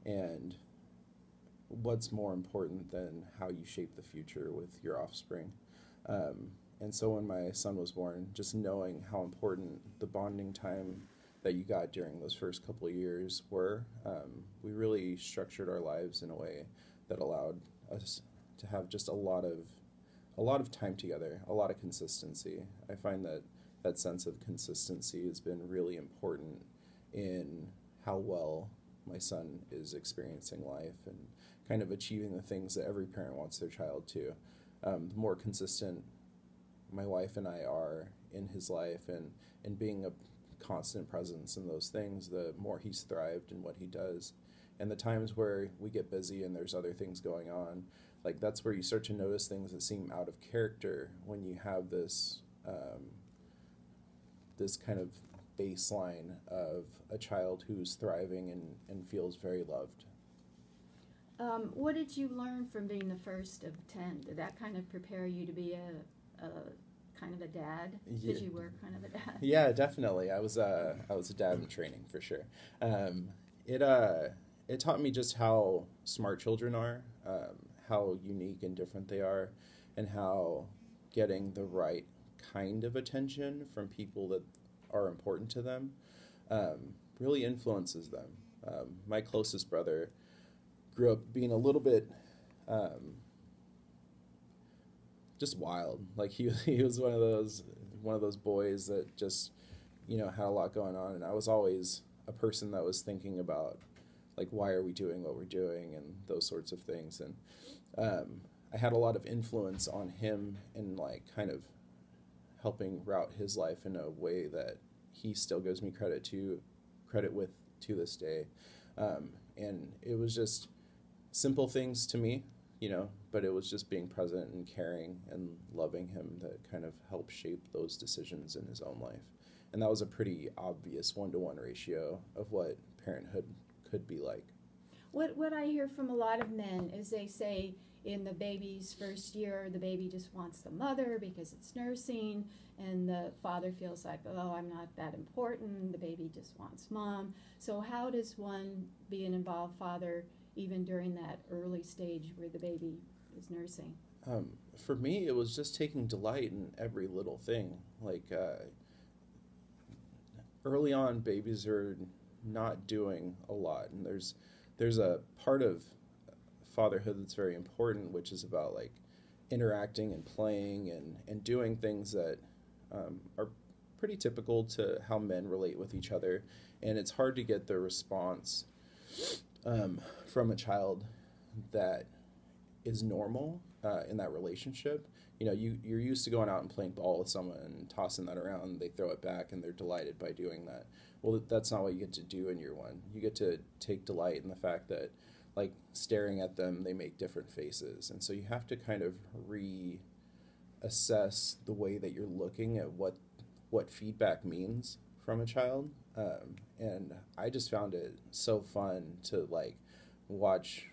And what's more important than how you shape the future with your offspring? And so when my son was born, just knowing how important the bonding time that you got during those first couple of years were, we really structured our lives in a way that allowed us to have just a lot of time together, a lot of consistency. I find that that sense of consistency has been really important in how well my son is experiencing life and kind of achieving the things that every parent wants their child to. The more consistent my wife and I are in his life and being a constant presence in those things, the more he's thrived in what he does. And the times where we get busy and there's other things going on, like that's where you start to notice things that seem out of character when you have this kind of baseline of a child who's thriving and feels very loved. What did you learn from being the first of 10? Did that kind of prepare you to be a kind of a dad? Yeah. Did you were kind of a dad? Yeah, definitely. I was a dad in training for sure. It taught me just how smart children are, how unique and different they are, and how getting the right kind of attention from people that are important to them really influences them. My closest brother grew up being a little bit just wild. Like he was one of those boys that just had a lot going on, and I was always a person that was thinking about like why are we doing what we're doing and those sorts of things. And I had a lot of influence on him in like kind of helping route his life in a way that he still gives me credit with to this day. And it was just simple things to me, but it was just being present and caring and loving him that kind of helped shape those decisions in his own life. And that was a pretty obvious 1-to-1 ratio of what parenthood could be like. What I hear from a lot of men is they say in the baby's first year, the baby just wants the mother because it's nursing, and the father feels like, oh, I'm not that important, the baby just wants mom. So how does one be an involved father even during that early stage where the baby is nursing? For me, it was just taking delight in every little thing. Like early on, babies are not doing a lot, and there's a part of fatherhood that's very important, which is about like interacting and playing and doing things that are pretty typical to how men relate with each other. And it's hard to get the response from a child that is normal in that relationship. You're used to going out and playing ball with someone and tossing that around, and they throw it back and they're delighted by doing that. Well, that's not what you get to do in year one. You get to take delight in the fact that, like, staring at them, they make different faces. And so you have to kind of reassess the way that you're looking at what feedback means from a child. And I just found it so fun to, like, watch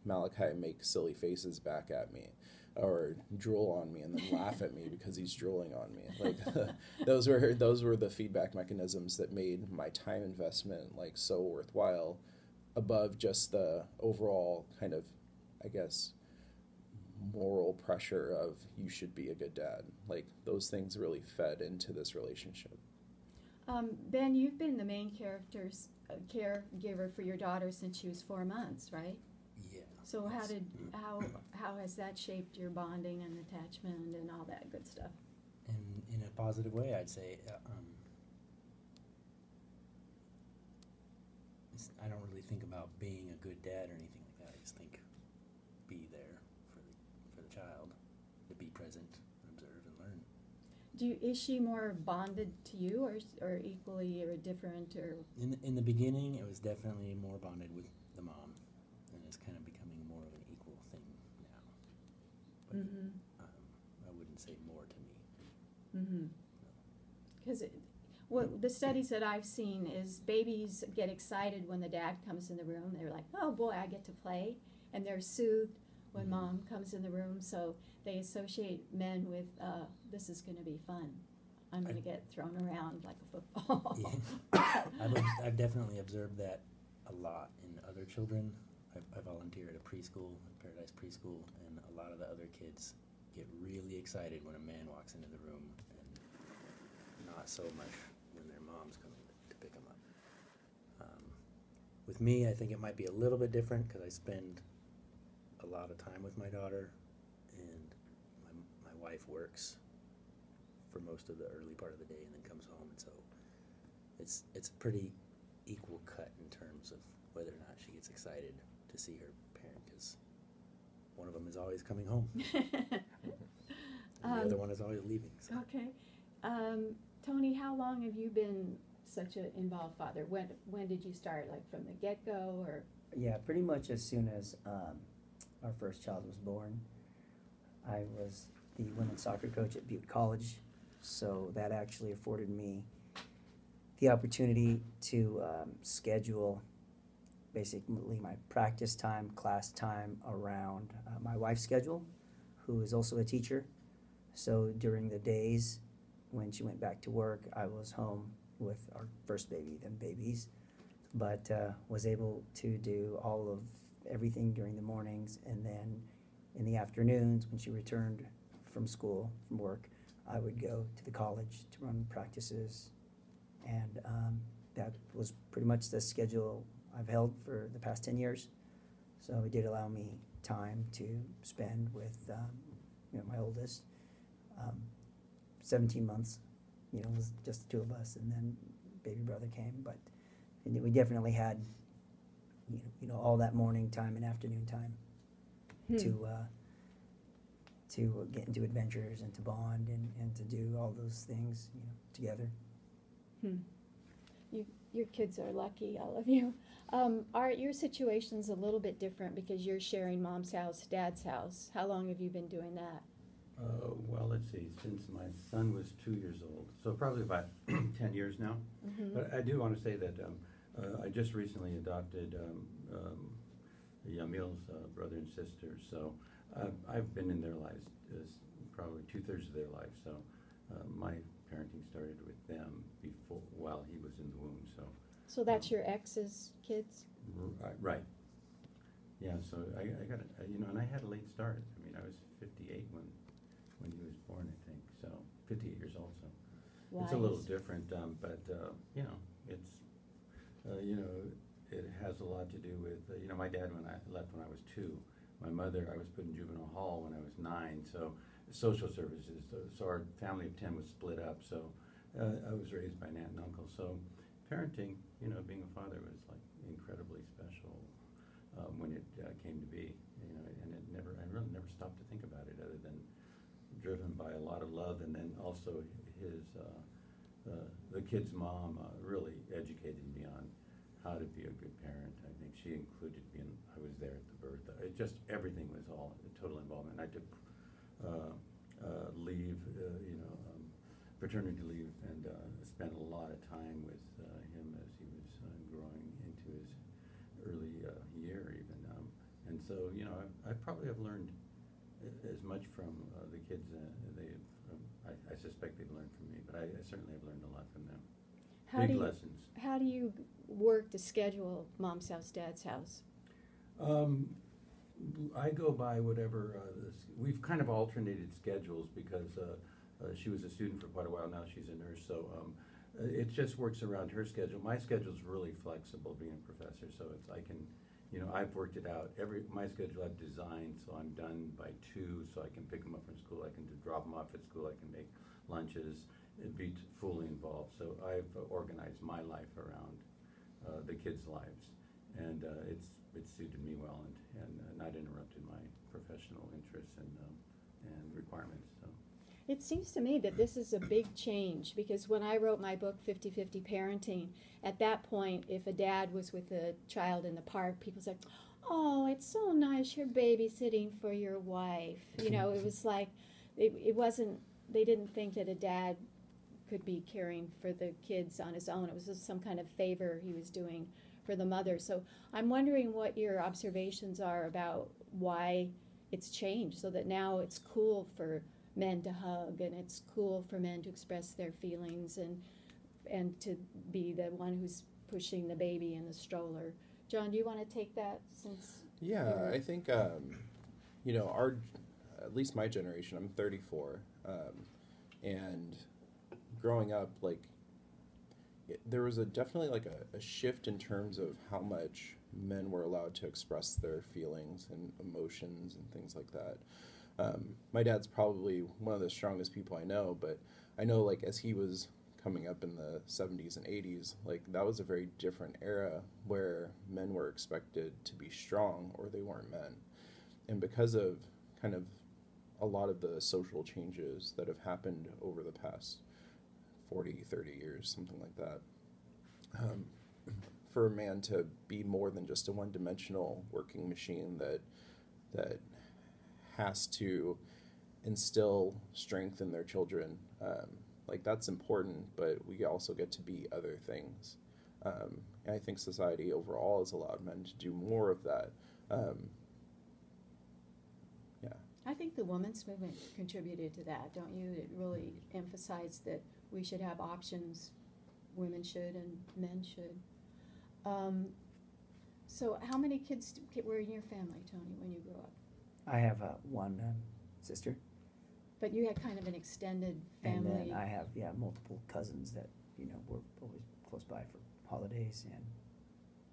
Malachi make silly faces back at me or drool on me and then laugh at me because he's drooling on me. Like those were the feedback mechanisms that made my time investment like so worthwhile above just the overall kind of, I guess, moral pressure of you should be a good dad. Like those things really fed into this relationship. Ben, you've been the main caregiver for your daughter since she was 4 months, right? Yeah. So how has that shaped your bonding and attachment and all that good stuff? In a positive way, I'd say. I don't really think about being a good dad or anything like that. I just think be there for the child, to be present, observe, and learn. Is she more bonded to you, or equally, or different, or? In the beginning, it was definitely more bonded with the mom, and it's kind of becoming more of an equal thing now. But I wouldn't say more to me. Because the studies that I've seen is babies get excited when the dad comes in the room. They're like, oh boy, I get to play. And they're soothed when mom comes in the room. So they associate men with, this is going to be fun. I'm going to get thrown around like a football. Yeah. I've definitely observed that a lot in other other children. I volunteer at a preschool, Paradise Preschool, and a lot of the other kids get really excited when a man walks into the room, and not so much when their mom's coming to pick them up. With me, I think it might be a little bit different because I spend a lot of time with my daughter, and my wife works for most of the early part of the day and then comes home, and so it's a pretty equal cut in terms of whether or not she gets excited to see her parent, because one of them is always coming home and the other one is always leaving. So. Okay. Tony, how long have you been such an involved father? When did you start, like from the get-go, or? Yeah, pretty much as soon as our first child was born. I was the women's soccer coach at Butte College, so that actually afforded me the opportunity to schedule basically my practice time, class time around my wife's schedule, who is also a teacher. So during the days when she went back to work, I was home with our first baby, then babies, but was able to do all of everything during the mornings, and then in the afternoons when she returned from school, from work, I would go to the college to run practices, and that was pretty much the schedule I've held for the past 10 years. So it did allow me time to spend with my oldest. 17 months, it was just the two of us, and then baby brother came, but we definitely had all that morning time and afternoon time to get into adventures and to bond and to do all those things together. Your kids are lucky, all of you. Your situation's a little bit different because you're sharing mom's house, dad's house. How long have you been doing that? Well, let's see, since my son was 2 years old, so probably about 10 years now. Mm-hmm. But I do want to say that I just recently adopted Yamil's brother and sister, so I've been in their lives probably 2/3 of their life. So my parenting started with them while he was in the womb. So that's your ex's kids? Right. Yeah. So I got it. And I had a late start. I mean, I was 58 when he was born, I think. So 58 years old. So it's a little different, but it's it has a lot to do with my dad when I left when I was 2. My mother, I was put in juvenile hall when I was 9. So social services. So our family of 10 was split up. So I was raised by an aunt and uncle. So parenting, being a father was like incredibly special when it came to be. And I really never stopped to think about it, other than driven by a lot of love, and then also the kid's mom really educated me on how to be a good parent. I think she included me, and I was there at the birth. Everything was all a total involvement. I took leave, paternity leave, and spent a lot of time with him as he was growing into his early year even. And so, I probably have learned as much from the kids I suspect they've learned from me, but I certainly have learned a lot from them. Big lessons. How do you work to schedule mom's house, dad's house? I go by whatever, we've kind of alternated schedules because she was a student for quite a while, now she's a nurse, so it just works around her schedule. My schedule's really flexible being a professor, so I can, I've worked it out. My schedule I've designed, so I'm done by 2, so I can pick them up from school, I can drop them off at school, I can make lunches, and be fully involved. So I've organized my life around the kids' lives, and it's suited me well and not interrupted my professional interests and requirements. So. It seems to me that this is a big change, because when I wrote my book, 50-50 Parenting, at that point, if a dad was with a child in the park, people said, "Oh, it's so nice you're babysitting for your wife." It was like, it wasn't, they didn't think that a dad could be caring for the kids on his own. It was just some kind of favor he was doing for the mother. So I'm wondering what your observations are about why it's changed, so that now it's cool for men to hug, and it's cool for men to express their feelings and to be the one who's pushing the baby in the stroller. John, do you want to take that since? Yeah, you're- I think at least my generation. I'm 34, and growing up, like there was definitely like a shift in terms of how much men were allowed to express their feelings and emotions and things like that. My dad's probably one of the strongest people I know, but I know like as he was coming up in the 70s and 80s, like that was a very different era where men were expected to be strong or they weren't men. And because of kind of a lot of the social changes that have happened over the past 40, 30 years, something like that, for a man to be more than just a one-dimensional working machine that has to instill strength in their children, like that's important, but we also get to be other things. And I think society overall has allowed men to do more of that. Yeah. I think the women's movement contributed to that, don't you? It really emphasized that we should have options, women should and men should. So how many kids were in your family, Tony, when you grew up? I have one sister, But you had kind of an extended family. and then I have multiple cousins that were always close by for holidays and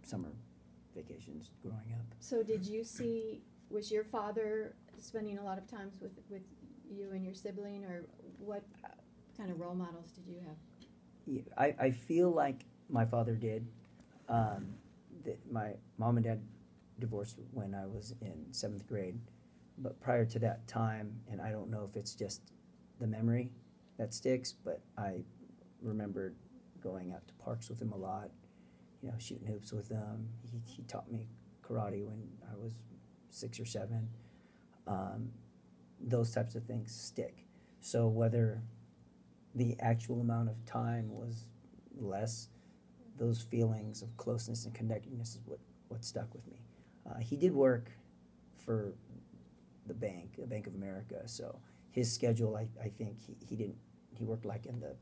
summer vacations growing up. So did you see, was your father spending a lot of times with you and your sibling, or what kind of role models did you have? Yeah, I feel like my father did. My mom and dad divorced when I was in 7th grade, but prior to that time, and I don't know if it's just the memory that sticks, but I remembered going out to parks with him a lot, shooting hoops with him. He taught me karate when I was 6 or 7. Those types of things stick. So whether the actual amount of time was less, those feelings of closeness and connectedness is what stuck with me. He did work for the Bank of America, so his schedule, I think he worked like in the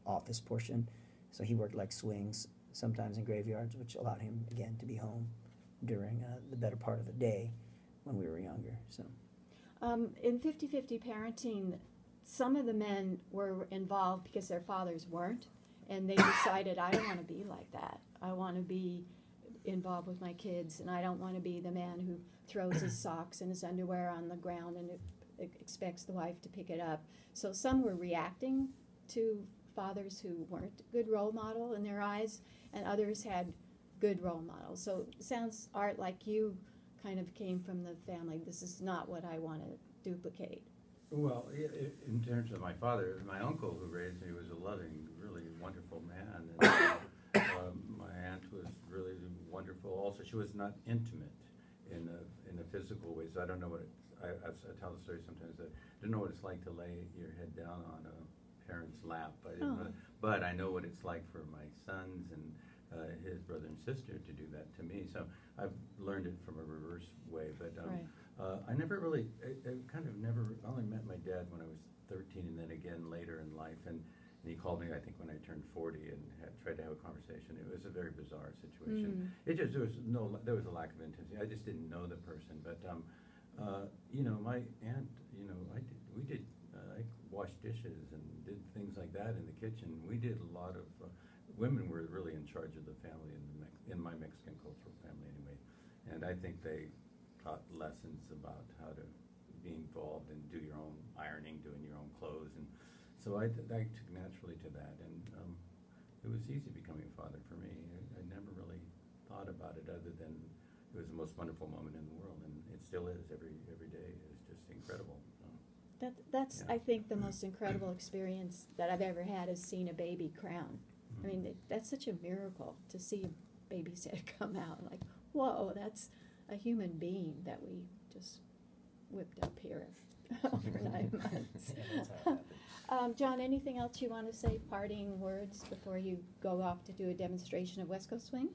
office portion, so he worked like swings, sometimes in graveyards, which allowed him, again, to be home during the better part of the day when we were younger. So, in 50-50 parenting, some of the men were involved because their fathers weren't, and they decided, I don't want to be like that. I want to be involved with my kids, and I don't want to be the man who throws his socks and his underwear on the ground and expects the wife to pick it up. So some were reacting to fathers who weren't good role model in their eyes, and others had good role models. So it sounds, Art, like you kind of came from the family, this is not what I want to duplicate. Well, in terms of my father, my uncle who raised me was a loving, really wonderful man. And my aunt was really wonderful also. She was not intimate in a physical way, so I don't know what I tell the story sometimes. I don't know what it's like to lay your head down on a parent's lap. But I know what it's like for my sons and his brother and sister to do that to me. So I've learned it from a reverse way. But Right. I never really, I only met my dad when I was 13 and then again later in life. And he called me, I think, when I turned 40 and tried to have a conversation. It was a very bizarre situation. There was a lack of intimacy. I just didn't know the person. But, my aunt, I washed dishes and did things like that in the kitchen. We did a lot of, women were really in charge of the family in my Mexican cultural family anyway. And I think they taught lessons about how to be involved and do your own ironing, doing your own clothes. And so I took naturally to that. And it was easy becoming a father for me. I never really thought about it other than it was the most wonderful moment in the world. And it still is. Every day is just incredible. That's Yeah. I think, the most incredible experience that I've ever had is seeing a baby crown. I mean, that's such a miracle to see a baby's head come out. Like, whoa, that's a human being that we just whipped up here over 9 months. Yeah, that's how it happened. John, anything else you want to say, parting words, before you go off to do a demonstration of West Coast Swing?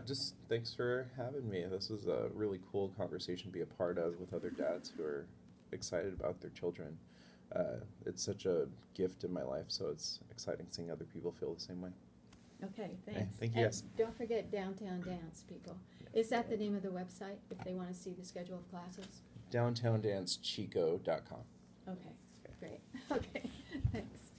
Just thanks for having me. This was a really cool conversation to be a part of with other dads who are excited about their children. It's such a gift in my life, so it's exciting seeing other people feel the same way. Okay, thanks. thank you, And guys. don't forget Downtown Dance, people. Is that the name of the website if they want to see the schedule of classes? DowntownDanceChico.com. Okay, great. Okay, thanks.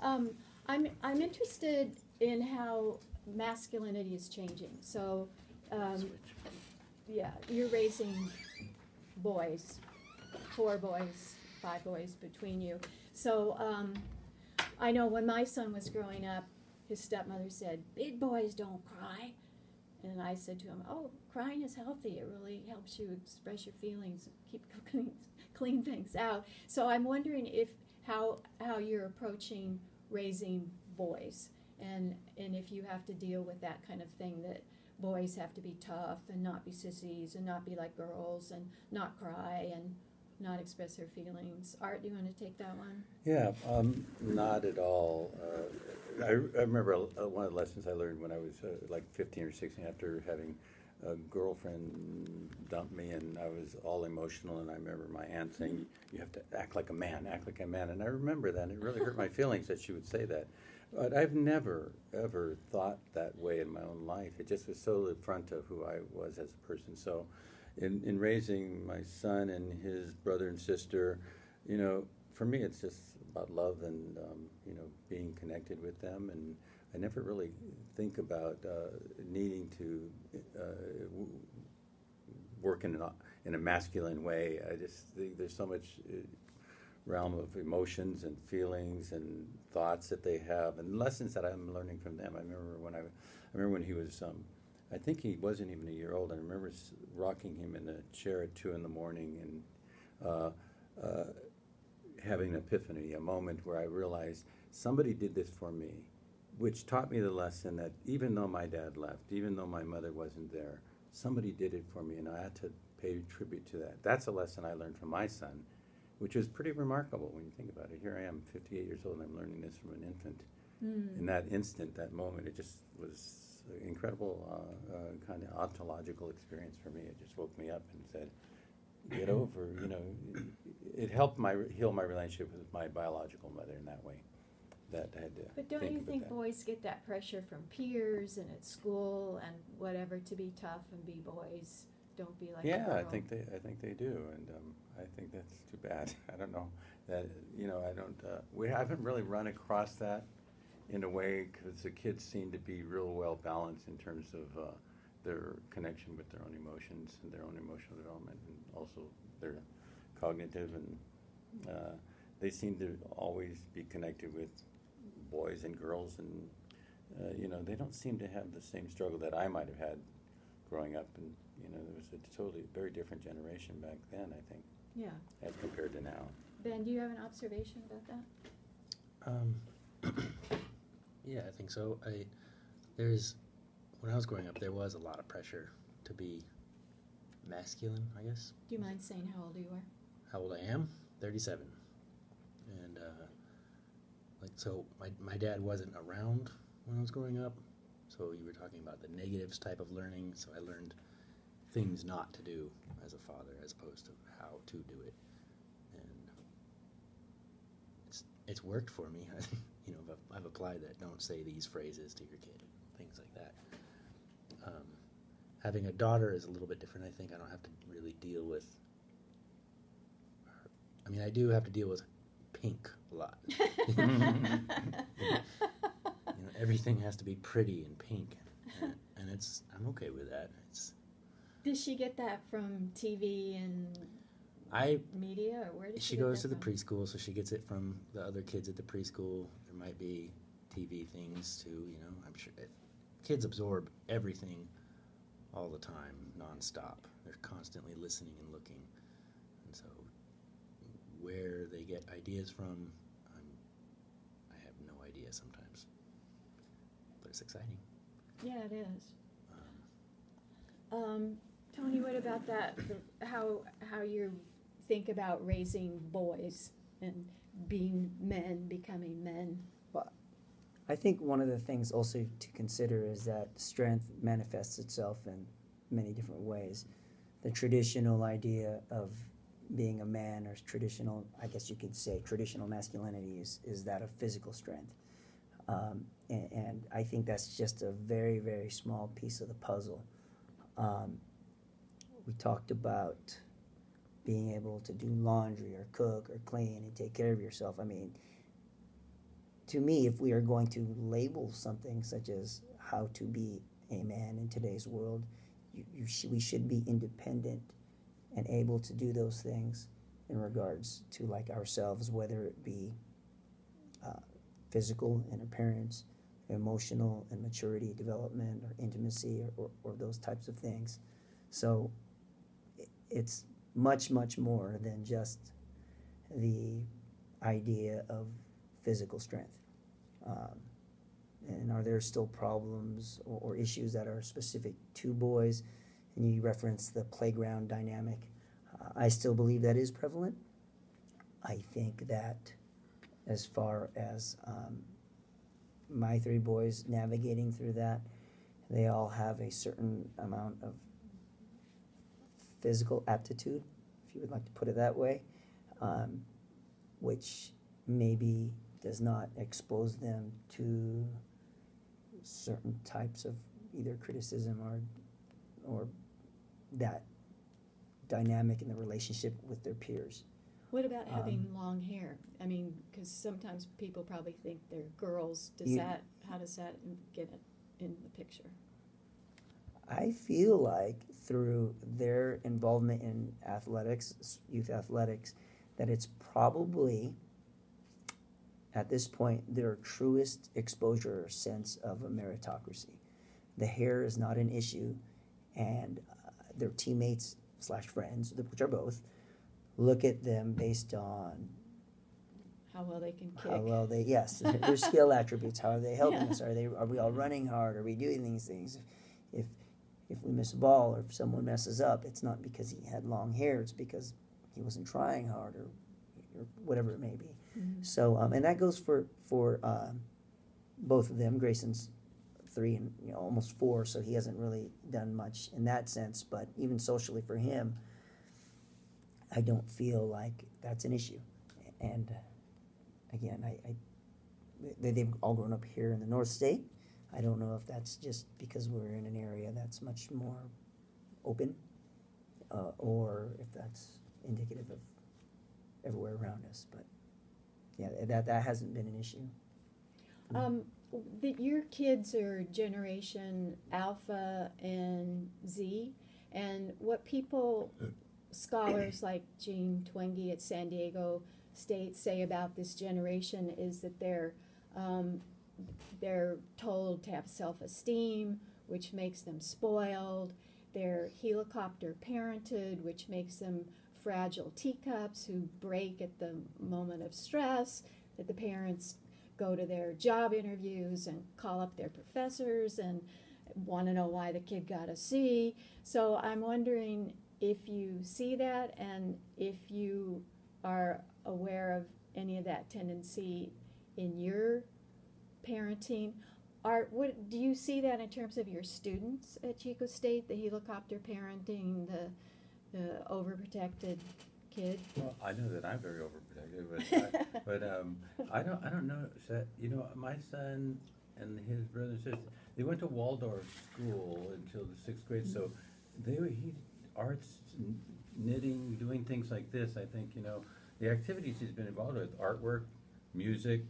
I'm interested in how masculinity is changing. So, Switch. yeah, you're raising boys, 4 boys, 5 boys between you. So, I know when my son was growing up, his stepmother said, "Big boys don't cry." And I said to him, "Oh, crying is healthy. It really helps you express your feelings, keep clean things out." So I'm wondering if how you're approaching raising boys, and if you have to deal with that kind of thing, that boys have to be tough and not be sissies and not be like girls and not cry and not express their feelings. Art, do you want to take that one? Yeah, not at all. I remember one of the lessons I learned when I was like 15 or 16 after having a girlfriend dump me, and I was all emotional, and I remember my aunt saying, "You have to act like a man, act like a man." And I remember that, and it really hurt my feelings that she would say that. But I've never, ever thought that way in my own life. It just was so in front of who I was as a person. So in raising my son and his brother and sister, you know, for me it's just about love and, you know, being connected with them. And I never really think about needing to work in a masculine way. I just think there's so much realm of emotions and feelings and thoughts that they have and lessons that I'm learning from them. I remember when he was, I think he wasn't even a year old. I remember rocking him in a chair at 2 in the morning and having an epiphany, a moment where I realized somebody did this for me, which taught me the lesson that even though my dad left, even though my mother wasn't there, somebody did it for me, and I had to pay tribute to that. That's a lesson I learned from my son, which is pretty remarkable when you think about it. Here I am, 58 years old, and I'm learning this from an infant. In that instant, that moment, it just was an incredible kind of ontological experience for me. It just woke me up and said, get over, you know, it helped heal my relationship with my biological mother in that way. That I had to But don't you think boys get that pressure from peers and at school and whatever to be tough and be boys? Don't be like a girl. I think they do, and I think that's too bad. I don't know that, you know, I don't. We haven't really run across that in a way, because the kids seem to be real well balanced in terms of their connection with their own emotions and their own emotional development, and also their cognitive, and they seem to always be connected with boys and girls, and you know, they don't seem to have the same struggle that I might have had growing up. And you know, there was a totally very different generation back then, I think, Yeah. as compared to now. Ben, do you have an observation about that? Yeah, I think so. When I was growing up, there was a lot of pressure to be masculine, I guess. Do you mind saying how old you are? How old I am? 37. And so my dad wasn't around when I was growing up. So you were talking about the negatives type of learning. So I learned things not to do as a father, as opposed to how to do it. And it's worked for me. You know, I've applied that. Don't say these phrases to your kid, things like that. Having a daughter is a little bit different. I think I don't have to really deal with her. I mean, I do have to deal with pink a lot. You know, everything has to be pretty and pink, and I'm okay with that. Does she get that from TV and media, or where does she She get goes that to the from? preschool, so she gets it from the other kids at the preschool. There might be TV things too. You know, I'm sure kids absorb everything all the time, nonstop. They're constantly listening and looking, and so where they get ideas from, I have no idea sometimes, but it's exciting. Yeah, it is. Tony, what about that? How you think about raising boys and being men, becoming men? Well, I think one of the things also to consider is that strength manifests itself in many different ways. The traditional idea of being a man, or traditional, I guess you could say, traditional masculinity is that of physical strength. And I think that's just a very, very small piece of the puzzle. We talked about being able to do laundry or cook or clean and take care of yourself. I mean, to me, if we are going to label something such as how to be a man in today's world, we should be independent and able to do those things in regards to like ourselves, whether it be physical and appearance, emotional and maturity development, or intimacy, or those types of things. So it's much, much more than just the idea of physical strength. And are there still problems or issues that are specific to boys? And you referenced the playground dynamic. I still believe that is prevalent. I think that as far as my three boys navigating through that, they all have a certain amount of physical aptitude, if you would like to put it that way, which maybe does not expose them to certain types of either criticism or that dynamic in the relationship with their peers. What about having long hair? I mean, because sometimes people probably think they're girls. How does that get in the picture? I feel like through their involvement in athletics, youth athletics, that it's probably, at this point, their truest exposure or sense of a meritocracy. The hair is not an issue, and their teammates / friends, which are both, look at them based on how well they can kick. How well they, yes, their skill attributes. How are they helping us? Are we all running hard? Are we doing these things? If we miss a ball or if someone messes up, it's not because he had long hair. It's because he wasn't trying hard or whatever it may be. Mm-hmm. So and that goes for both of them. Grayson's 3 and almost 4, so he hasn't really done much in that sense. But even socially for him, I don't feel like that's an issue. And again, they've all grown up here in the North State. I don't know if that's just because we're in an area that's much more open, or if that's indicative of everywhere around us. But yeah, that hasn't been an issue. Your kids are Generation Alpha and Z, and what scholars like Jean Twenge at San Diego State say about this generation is that they're told to have self-esteem, which makes them spoiled. They're helicopter parented, which makes them fragile teacups who break at the moment of stress, that the parents go to their job interviews and call up their professors and want to know why the kid got a C. So I'm wondering if you see that and if you are aware of any of that tendency in your parenting. What do you see that in terms of your students at Chico State, the helicopter parenting, the overprotected kid? Well, I know that I'm very overprotective, but I don't know that, my son and his brother and sister, they went to Waldorf school until the 6th grade, so arts, knitting, doing things like this. I think the activities he's been involved with, artwork, music,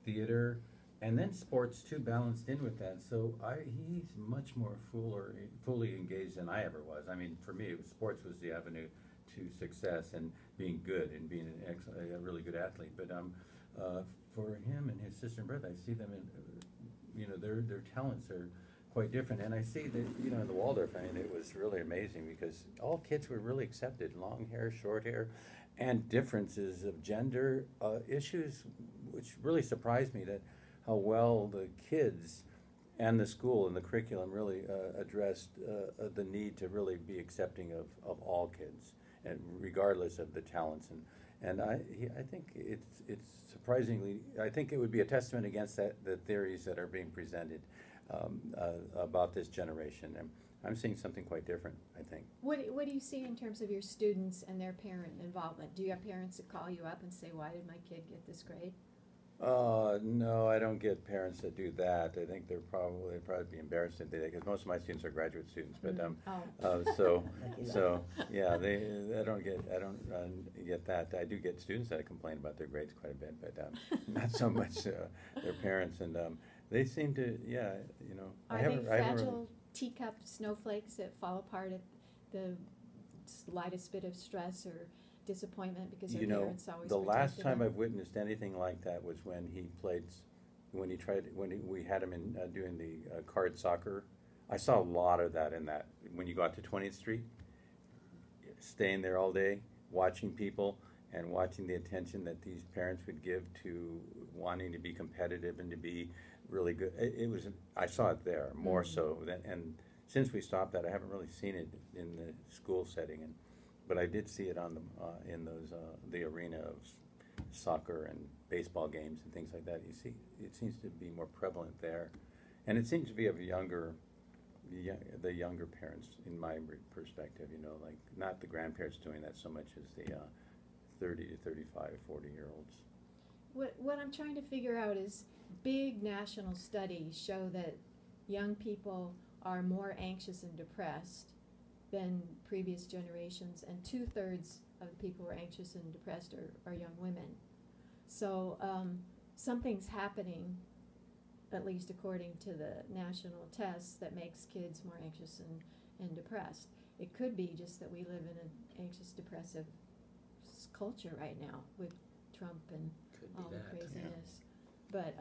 theater, and then sports too, balanced in with that. So he's much more fully engaged than I ever was. I mean, for me, sports was the avenue to success and being good and being a really good athlete. But for him and his sister and brother, I see them in, their talents are quite different. And I see that, in the Waldorf, it was really amazing because all kids were really accepted, long hair, short hair, and differences of gender issues, which really surprised me that how well the kids and the school and the curriculum really addressed the need to really be accepting of all kids, and regardless of the talents. And I think it's surprisingly, I think it would be a testament against the theories that are being presented about this generation. And I'm seeing something quite different, I think. What do you see in terms of your students and their parent involvement? Do you have parents that call you up and say, why did my kid get this grade? No, I don't get parents that do that. I think they'd probably be embarrassed if they did, because most of my students are graduate students. But Oh. so yeah, I don't get that. I do get students that complain about their grades quite a bit, but not so much their parents. And they seem to, yeah, you know. Are they fragile teacup snowflakes that fall apart at the slightest bit of stress or disappointment because their parents always the last protected time them? I've witnessed anything like that was when we had him in doing the card soccer. I saw a lot of that when you go out to 20th Street, staying there all day, watching people and watching the attention that these parents would give to wanting to be competitive and to be really good. I saw it there more so than, and since we stopped that, I haven't really seen it in the school setting, but I did see it on in the arena of soccer and baseball games and things like that. You see, it seems to be more prevalent there, and it seems to be of the younger parents, in my perspective. Like not the grandparents doing that so much as the 30 to 35, 40-year-olds. What I'm trying to figure out is big national studies show that young people are more anxious and depressed than previous generations, and 2/3 of the people who are anxious and depressed are young women. So something's happening, at least according to the national tests, that makes kids more anxious and depressed. It could be just that we live in an anxious, depressive culture right now with Trump and all the craziness. But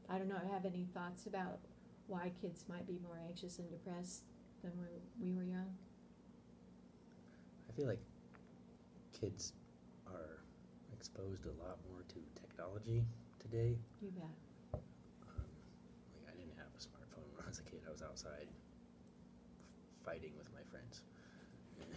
I don't know, I have any thoughts about why kids might be more anxious and depressed than when we were young? I feel like kids are exposed a lot more to technology today. You bet. Like I didn't have a smartphone when I was a kid. I was outside fighting with my friends.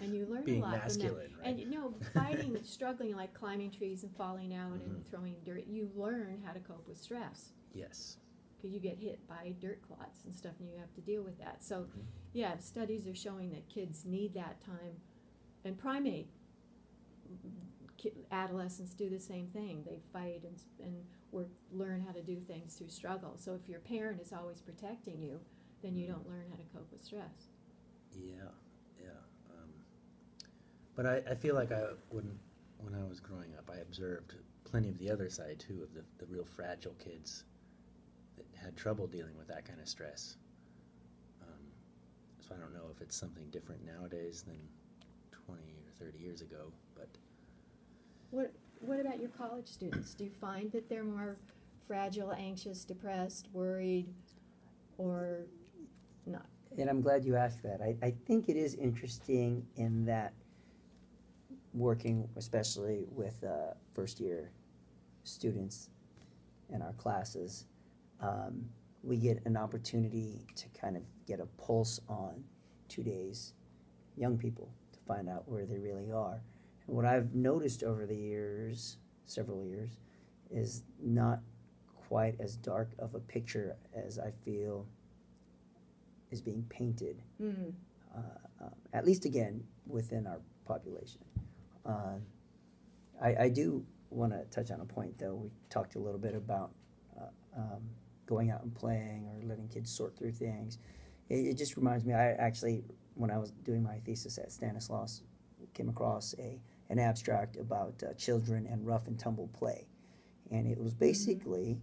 And you learn Being a lot masculine, from that. right? And fighting, struggling, like climbing trees and falling out and throwing dirt, you learn how to cope with stress. Yes. Because you get hit by dirt clods and stuff and you have to deal with that. So, yeah, studies are showing that kids need that time. And adolescents do the same thing. They fight and learn how to do things through struggle. So if your parent is always protecting you, then you don't learn how to cope with stress. Yeah. But I feel like when I was growing up, I observed plenty of the other side too, of the real fragile kids that had trouble dealing with that kind of stress. So I don't know if it's something different nowadays than 20 or 30 years ago, but What about your college students? Do you find that they're more fragile, anxious, depressed, worried, or not? And I'm glad you asked that. I think it is interesting in that working especially with first-year students in our classes, we get an opportunity to kind of get a pulse on today's young people to find out where they really are. And what I've noticed over the years, several years, is not quite as dark of a picture as I feel is being painted, at least again within our population. I do want to touch on a point though. We talked a little bit about going out and playing or letting kids sort through things. It just reminds me, I actually, when I was doing my thesis at Stanislaus, came across an abstract about children and rough and tumble play. And it was basically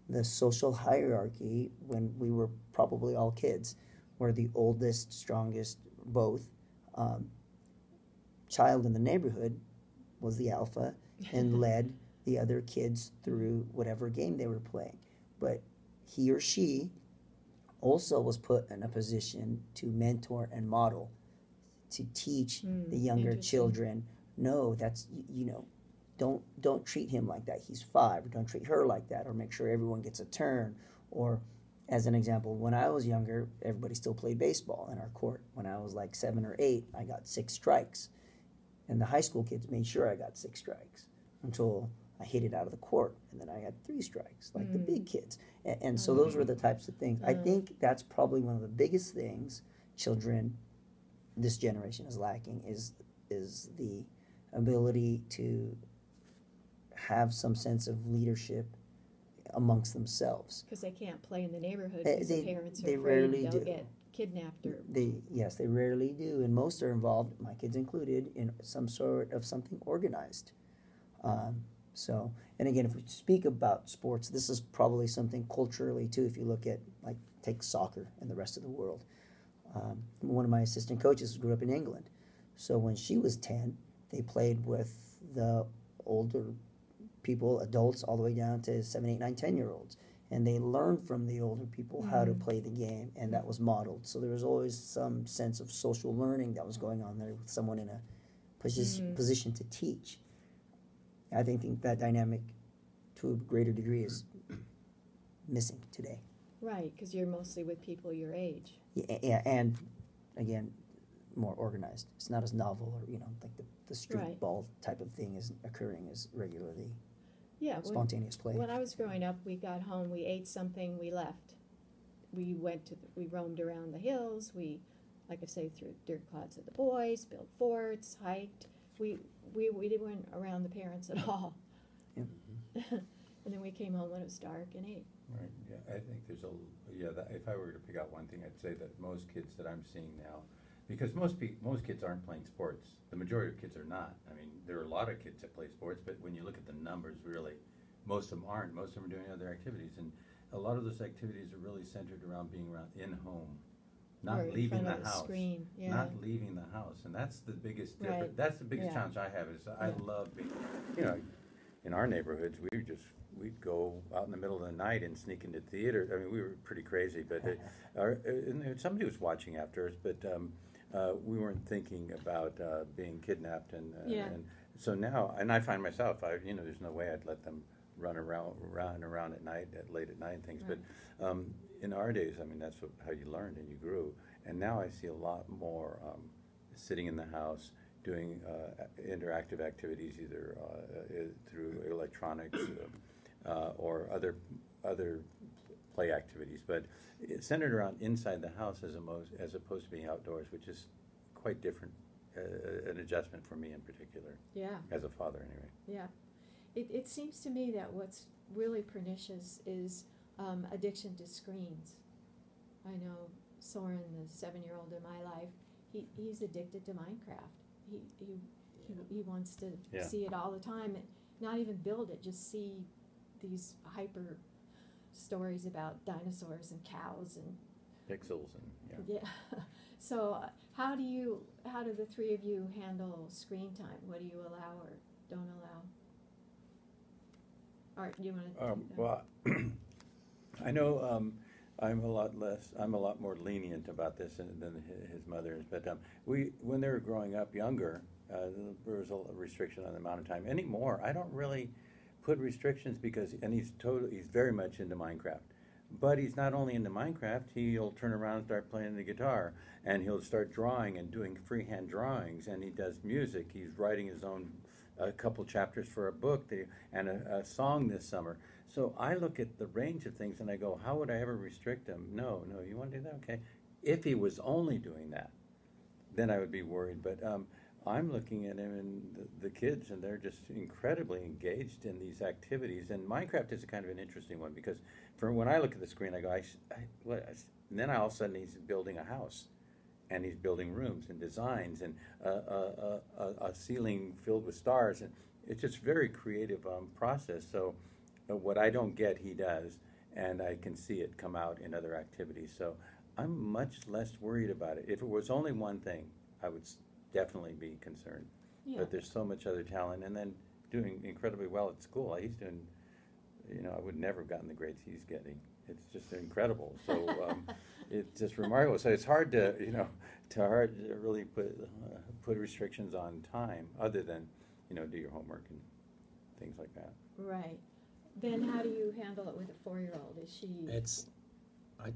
the social hierarchy when we were probably all kids, where the oldest, strongest, both, child in the neighborhood was the alpha and led the other kids through whatever game they were playing. But he or she also was put in a position to mentor and model, to teach the younger children, no, that's, don't treat him like that, he's 5, or don't treat her like that, or make sure everyone gets a turn. Or as an example, when I was younger, everybody still played baseball in our court. When I was like 7 or 8, I got 6 strikes. And the high school kids made sure I got 6 strikes until I hit it out of the court, and then I got 3 strikes, like the big kids. And so those were the types of things. I think that's probably one of the biggest things children, this generation, is lacking, is the ability to have some sense of leadership amongst themselves. Because they can't play in the neighborhood Eh, because they- the parents are they afraid rarely they'll do. get kidnapped or. Yes, they rarely do, and most are involved, my kids included, in some sort of something organized. So, and again, if we speak about sports, this is probably something culturally too. If you look at, like, take soccer in the rest of the world. One of my assistant coaches grew up in England, so when she was 10, they played with the older people, adults, all the way down to 7, 8, 9, 10-year-olds. And they learned from the older people how to play the game, and that was modeled. So there was always some sense of social learning that was going on there with someone in a position to teach. I think that dynamic, to a greater degree, is missing today. Right, because you're mostly with people your age. Yeah, and again, more organized. It's not as novel, or like the street Right. ball type of thing is occurring as regularly Yeah, spontaneous play. when I was growing up, we got home, we ate something, we left. We we roamed around the hills. We, like I say, threw dirt clods at the boys, built forts, hiked. We didn't around the parents at all. Yeah. And then we came home when it was dark and ate. Right, yeah, I think if I were to pick out one thing, I'd say that most kids that I'm seeing now, because most kids aren't playing sports. The majority of kids are not. I mean, there are a lot of kids that play sports, but when you look at the numbers, really, most of them aren't. Most of them are doing other activities, and a lot of those activities are really centered around being around in home, not Or in leaving front the of a house. screen, yeah. Not leaving the house, and that's the biggest difference. Right. That's the biggest Yeah. challenge I have is I Yeah. love being, in our neighborhoods, we'd go out in the middle of the night and sneak into theater. I mean, we were pretty crazy, but and somebody was watching after us, but we weren't thinking about being kidnapped, and so now, and I find myself, there's no way I'd let them run around at night, late at night and things. Right. But in our days, I mean, that's how you learned and you grew. And now I see a lot more sitting in the house, doing interactive activities, either through electronics or other play activities, but it's centered around inside the house as opposed to being outdoors, which is quite different, an adjustment for me in particular, Yeah, as a father anyway. yeah. It seems to me that what's really pernicious is addiction to screens. I know Soren, the 7-year-old in my life, he's addicted to Minecraft. He wants to Yeah. see it all the time, and not even build it, just see these hyper stories about dinosaurs and cows and Pixels and yeah. So how do the three of you handle screen time? What do you allow or don't allow? Art, do you want to? Well, I know I'm a lot more lenient about this than his mother is. But when they were growing up younger, there was a restriction on the amount of time. Anymore, I don't really put restrictions and he's very much into Minecraft. But he's not only into Minecraft, he'll turn around and start playing the guitar, and he'll start drawing and doing freehand drawings, and he does music. He's writing his own a couple chapters for a book and a song this summer. So I look at the range of things and I go, how would I ever restrict him? No, you want to do that? Okay. If he was only doing that, then I would be worried. But I'm looking at him and the kids, and they're just incredibly engaged in these activities. And Minecraft is a kind of an interesting one because when I look at the screen, I go, what? And then all of a sudden he's building a house. And he's building rooms and designs and a ceiling filled with stars. And it's just a very creative process. So what I don't get, he does. And I can see it come out in other activities. So I'm much less worried about it. If it was only one thing, I would definitely be concerned. Yeah. But there's so much other talent. And then doing incredibly well at school. He's doing, I would never have gotten the grades he's getting. It's just incredible. So it's just remarkable. So it's hard to really put restrictions on time, other than do your homework and things like that. Right. Ben, how do you handle it with a 4-year-old? Is she?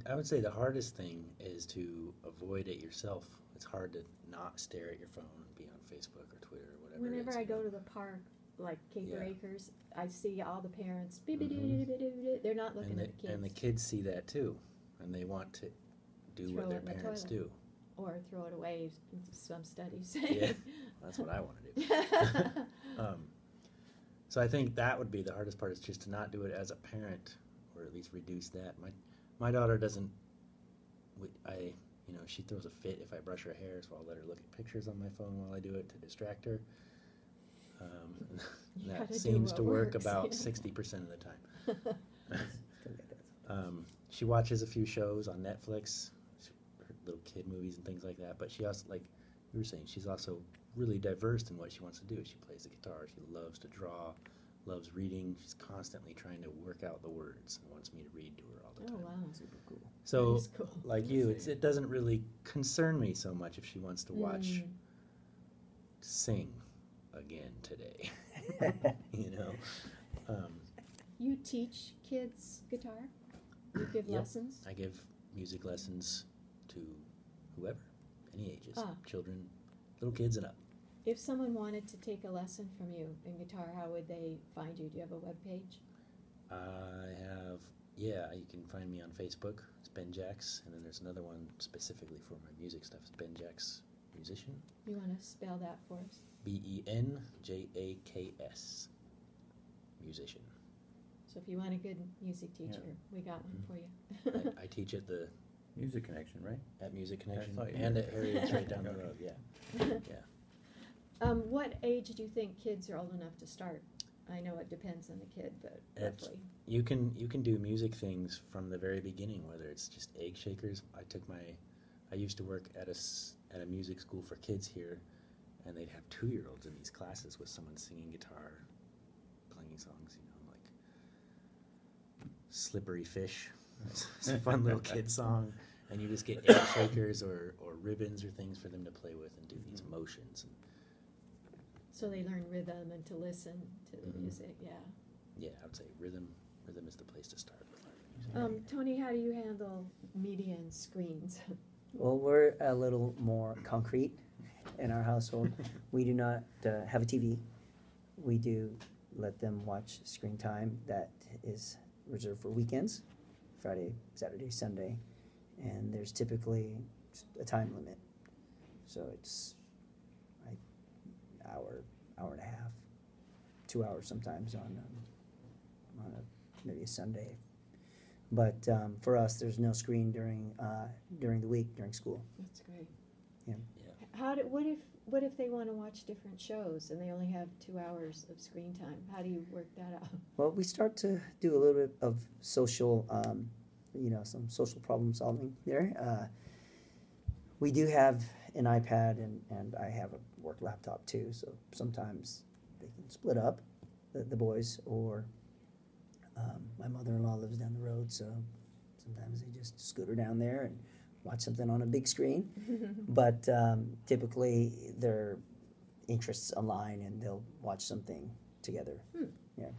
I would say the hardest thing is to avoid it yourself. It's hard to not stare at your phone and be on Facebook or Twitter or whatever. Whenever I go to the park, like Caper Yeah. Acres, I see all the parents. They're not looking at the kids. And the kids see that too, and they want to do Throw what their it in the parents toilet. do. Or throw it away. Some studies say. Yeah, that's what I want to do. So I think that would be the hardest part, is just to not do it as a parent or at least reduce that. My daughter doesn't. She throws a fit if I brush her hair, so I'll let her look at pictures on my phone while I do it to distract her. You That gotta do seems what to work works, about yeah. 60% of the time. She watches a few shows on Netflix, her little kid movies and things like that. But she also, like you were saying, she's also really diverse in what she wants to do. She plays the guitar. She loves to draw, loves reading. She's constantly trying to work out the words and wants me to read to her all the Oh, time. wow. Super cool. So, That is cool. like you, it doesn't really concern me so much if she wants to watch sing again today. you know. You teach kids guitar? You give Yep. lessons? I give music lessons to whoever, any ages, Ah. children, little kids and up. If someone wanted to take a lesson from you in guitar, how would they find you? Do you have a web page? I have, you can find me on Facebook. It's Ben Jacks, and then there's another one specifically for my music stuff. It's Ben Jacks Musician. You want to spell that for us? BenJaks. Musician. So if you want a good music teacher, we got one for you. I teach at the Music Connection, right? at Music Connection thought you and were- at Harriet's right down the Okay. road. Yeah. What age do you think kids are old enough to start? I know it depends on the kid, but It's- roughly. You can do music things from the very beginning, whether it's just egg shakers. I used to work at a music school for kids here, and they'd have 2-year-olds in these classes with someone singing guitar, playing songs, like Slippery Fish. It's a fun little kid song, and you just get egg shakers or ribbons or things for them to play with and do these motions. So they learn rhythm and to listen to the Mhm. music, yeah. Yeah, I would say rhythm is the place to start with learning music. Tony, how do you handle media and screens? Well, we're a little more concrete in our household. We do not have a TV. We do let them watch screen time that is reserved for weekends, Friday, Saturday, Sunday, and there's typically a time limit. So it's like hour and a half, 2 hours sometimes on maybe a Sunday. But for us, there's no screen during the week during school. That's great. Yeah. What if they want to watch different shows and they only have 2 hours of screen time? How do you work that out? Well, we start to do a little bit of social, some social problem solving there. We do have an iPad and I have a work laptop too, so sometimes they can split up, the boys, or my mother-in-law lives down the road, so sometimes they just scooter down there and watch something on a big screen. But typically their interests align and they'll watch something together. Yeah.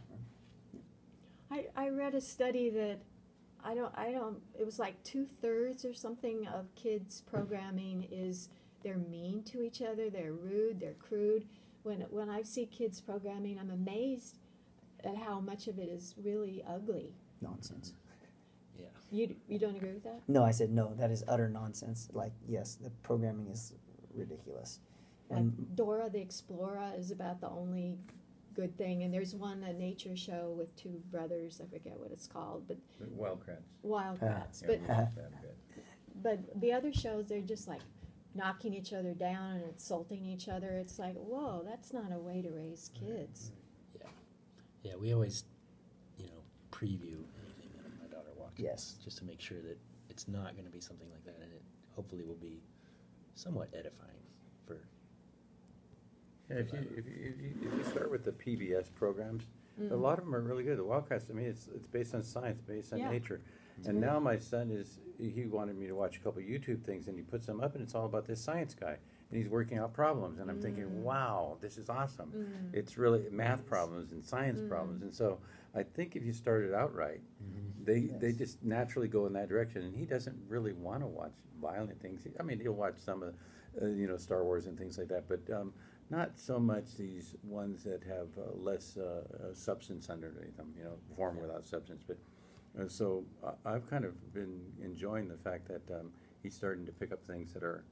I read a study that it was like 2/3 or something of kids programming is they're mean to each other, they're rude, they're crude. When I see kids programming, I'm amazed at how much of it is really ugly. Nonsense. Yeah. You don't agree with that? No, I said no, that is utter nonsense. Like, yes, the programming is ridiculous. And Like Dora the Explorer is about the only good thing, and there's a nature show with two brothers, I forget what it's called, but Wildcrats. Wildcats. Yeah, But that bit. But the other shows, they're just like knocking each other down and insulting each other. It's like, whoa, that's not a way to raise kids. Yeah, we always, preview anything that my daughter watches. Yes. Just to make sure that it's not going to be something like that, and it hopefully will be somewhat edifying for. Yeah, if you start with the PBS programs, a lot of them are really good. The Wildcats, I mean, it's based on science, based on Yeah. nature. And now my son he wanted me to watch a couple of YouTube things, and he puts them up, and it's all about this science guy. And he's working out problems, and I'm thinking, wow, this is awesome. It's really math problems and science problems. And so I think if you start it out right, they just naturally go in that direction. And he doesn't really want to watch violent things. I mean, he'll watch some of, Star Wars and things like that, but not so much these ones that have less substance underneath them, form without substance. But so I've kind of been enjoying the fact that he's starting to pick up things that are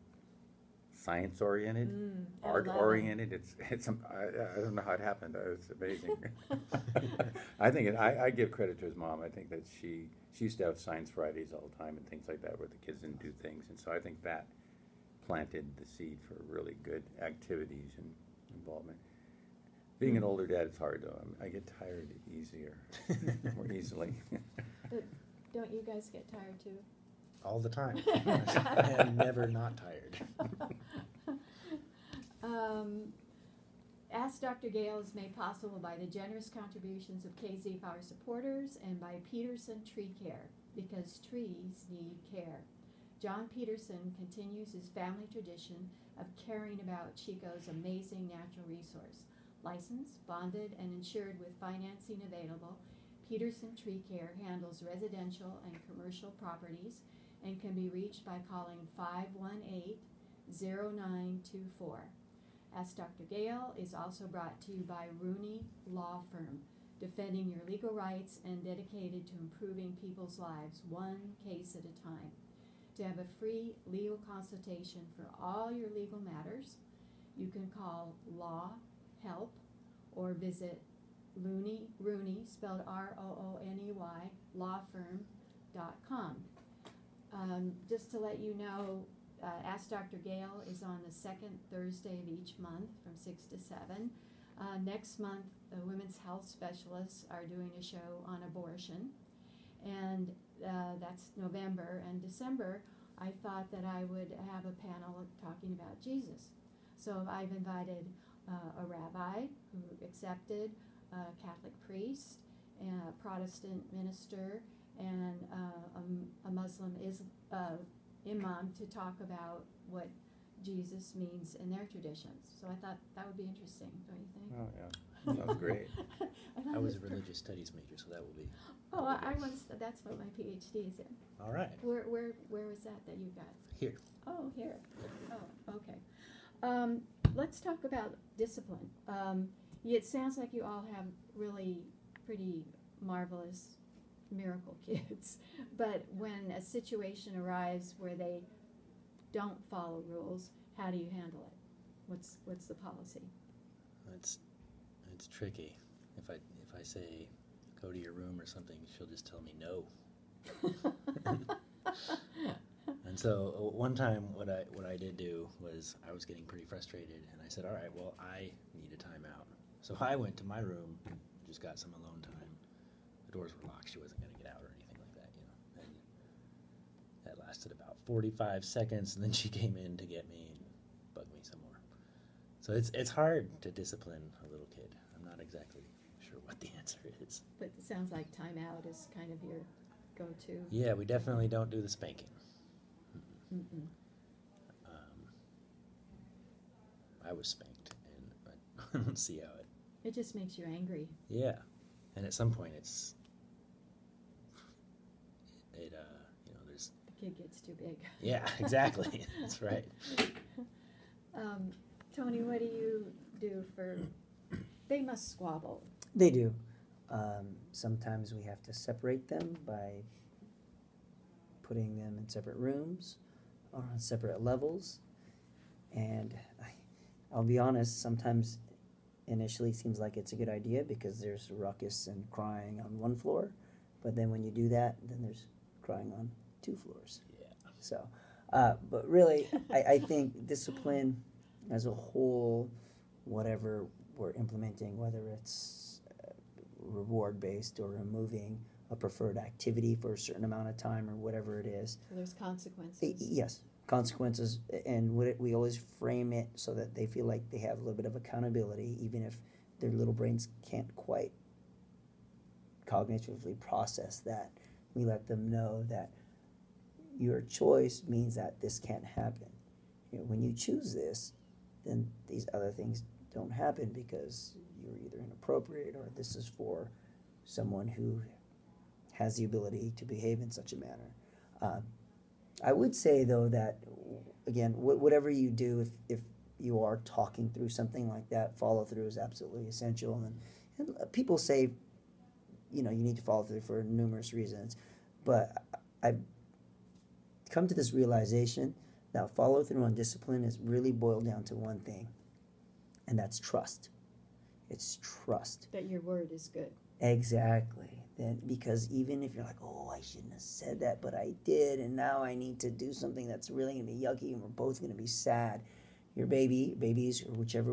science oriented, I art love it. oriented. I don't know how it happened. It's amazing. I give credit to his mom. I think that she used to have science Fridays all the time and things like that where the kids didn't do things, and so I think that planted the seed for really good activities and involvement. Being an older dad, it's hard though. I get tired more easily. But don't you guys get tired too? All the time. I am never not tired. Ask Dr. Gale is made possible by the generous contributions of KZFR supporters and by Peterson Tree Care, because trees need care. John Peterson continues his family tradition of caring about Chico's amazing natural resource. Licensed, bonded, and insured with financing available, Peterson Tree Care handles residential and commercial properties and can be reached by calling 518-0924. Ask Dr. Gale is also brought to you by Rooney Law Firm, defending your legal rights and dedicated to improving people's lives one case at a time. To have a free legal consultation for all your legal matters, you can call Law Help or visit Rooney, spelled R-O-O-N-E-Y, lawfirm.com. Just to let you know, Ask Dr. Gale is on the second Thursday of each month from 6 to 7. Next month, the women's health specialists are doing a show on abortion, and that's November. And December, I thought that I would have a panel talking about Jesus. So I've invited a rabbi who accepted, a Catholic priest, and a Protestant minister, and a Muslim imam to talk about what Jesus means in their traditions. So I thought that would be interesting, don't you think? Oh yeah, sounds great. I was a religious studies major, so that will be. Oh, I was. That's what my PhD is in. All right. Where was that you got? Here. Oh, here. Oh, okay. Let's talk about discipline. It sounds like you all have really pretty marvelous miracle kids, but when a situation arrives where they don't follow rules, how do you handle it? What's the policy? It's tricky. If I say go to your room or something, she'll just tell me no. And so one time, what I did do was I was getting pretty frustrated, and I said, "All right, well, I need a timeout." So I went to my room, just got some alone time. The doors were locked; she wasn't going to get out or anything like that, And that lasted about 45 seconds, and then she came in to get me and bug me some more. So it's hard to discipline a little kid. I'm not exactly sure what the answer is. But it sounds like timeout is kind of your go-to. Yeah, we definitely don't do the spanking. Mm-mm. I was spanked, and I don't see how it. It just makes you angry. Yeah, and at some point there's. The kid gets too big. Yeah, exactly. That's right. Tony, what do you do for? They must squabble. They do. Sometimes we have to separate them by putting them in separate rooms or on separate levels. And I'll be honest, sometimes initially it seems like it's a good idea because there's ruckus and crying on one floor. But then when you do that, then there's crying on 2 floors. Yeah. So, but really, I think discipline as a whole, whatever we're implementing, whether it's reward-based or removing a preferred activity for a certain amount of time or whatever it is. So there's consequences. Yes, consequences, and we always frame it so that they feel like they have a little bit of accountability, even if their little brains can't quite cognitively process that. We let them know that your choice means that this can't happen. When you choose this, then these other things don't happen because you're either inappropriate or this is for someone who has the ability to behave in such a manner. I would say, though, that, again, whatever you do, if you are talking through something like that, follow through is absolutely essential. And people say, you need to follow through for numerous reasons. But I've come to this realization That follow through on discipline is really boiled down to one thing, and that's trust. It's trust. That your word is good. Exactly. Then, because even if you're like, oh, I shouldn't have said that, but I did, and now I need to do something that's really going to be yucky, and we're both going to be sad. Your babies, or whichever